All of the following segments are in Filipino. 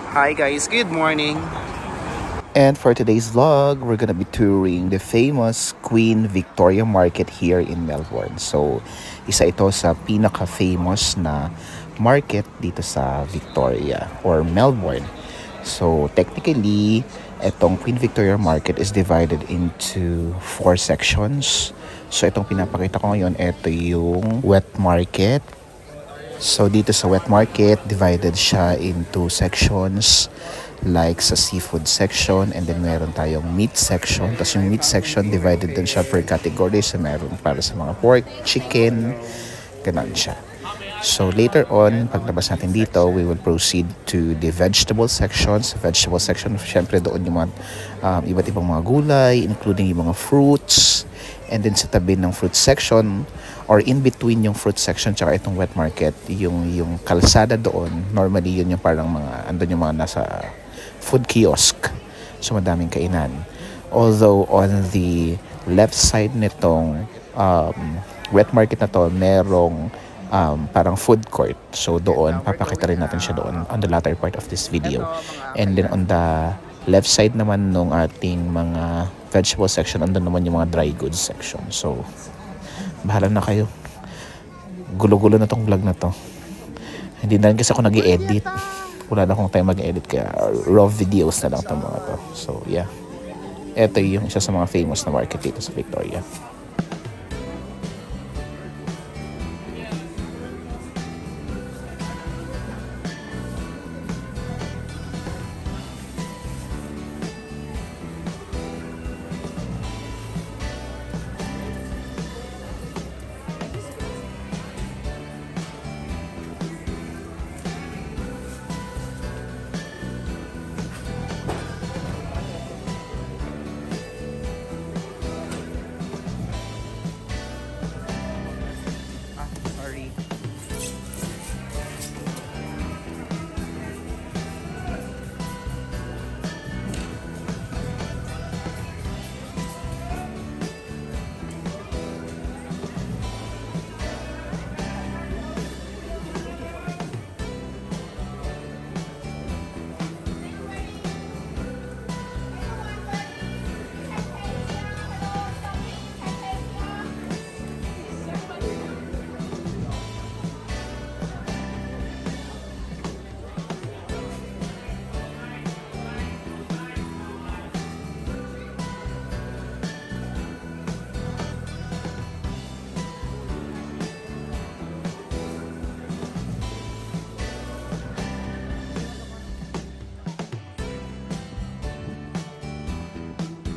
Hi guys, good morning. And for today's vlog, we're gonna be touring the famous Queen Victoria Market here in Melbourne. So, isa ito sa pinaka-famous na market dito sa Victoria or Melbourne. So, technically, itong Queen Victoria Market is divided into 4 sections. So, itong pinapakita ko ngayon, ito yung wet market. So, dito sa wet market, divided siya into sections like sa seafood section, and then meron tayong meat section. Tapos yung meat section divided din siya per category. So meron para sa mga pork, chicken, ganun siya. So later on, paglabas natin dito, we will proceed to the vegetable section. Sa vegetable section, syempre doon yung mga iba't ibang mga gulay, including yung mga fruits. And then sa tabi ng fruit section, or in between yung fruit section tsaka itong wet market, yung kalsada doon, normally yun yung parang mga, andun yung mga nasa food kiosk. So madaming kainan. Although on the left side nitong wet market na to, merong parang food court. So doon, papakita rin natin siya doon on the latter part of this video. And then on the left side naman nung ating mga vegetable section, andun naman yung mga dry goods section. So bahala na kayo. Gulo-gulo na tong vlog na to. Hindi na rin kasi ako nag-i-edit. Wala na akong time mag-edit, kaya raw videos na lang itong mga to. So yeah, ito yung isa sa mga famous na market dito sa Victoria. Sorry.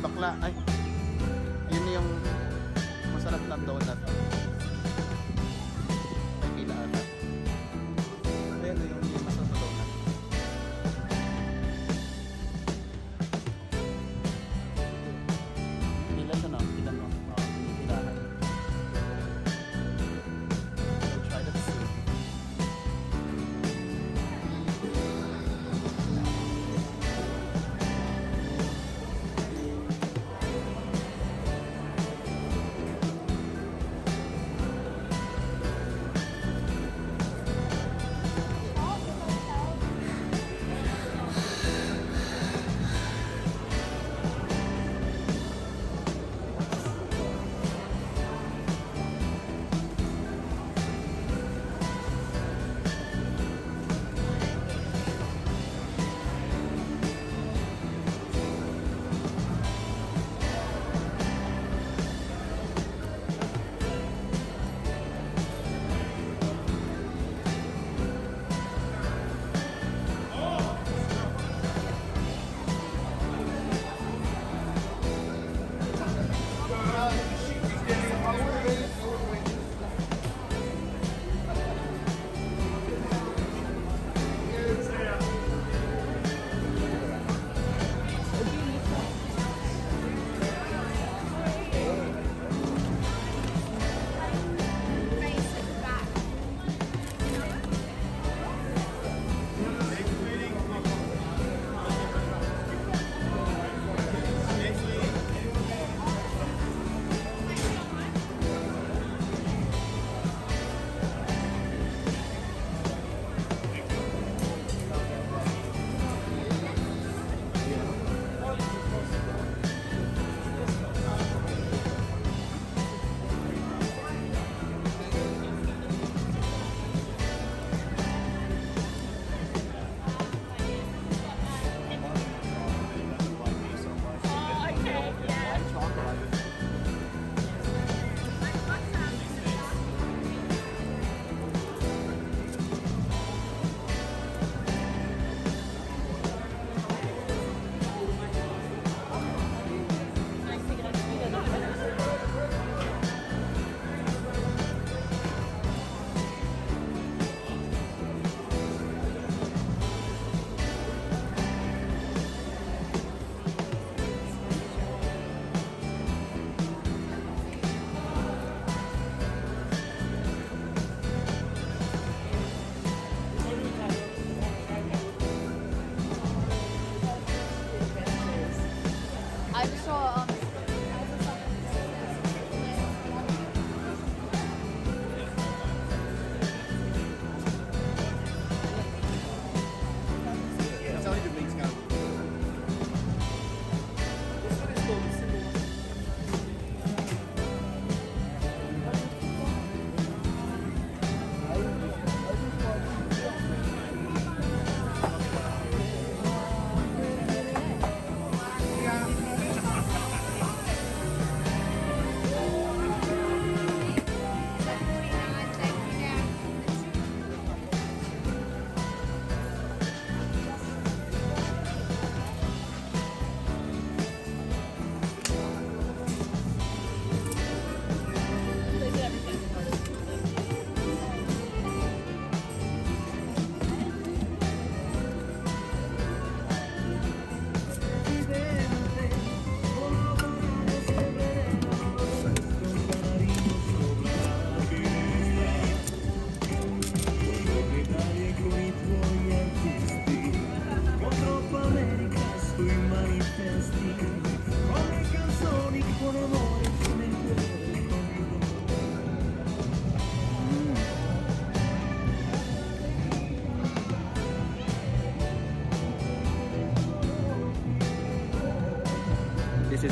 Bakla, ay. Yun yung masarap na donut. Ay, pila ata. Ayan yung masarap na donut. Pila siya, no? Pila, no? Oo, pinipilahan. We'll try that soon.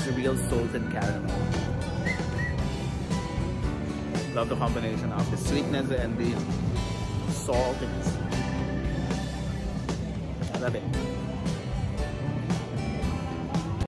is real salted caramel. Love the combination of the sweetness and the saltiness. I love it.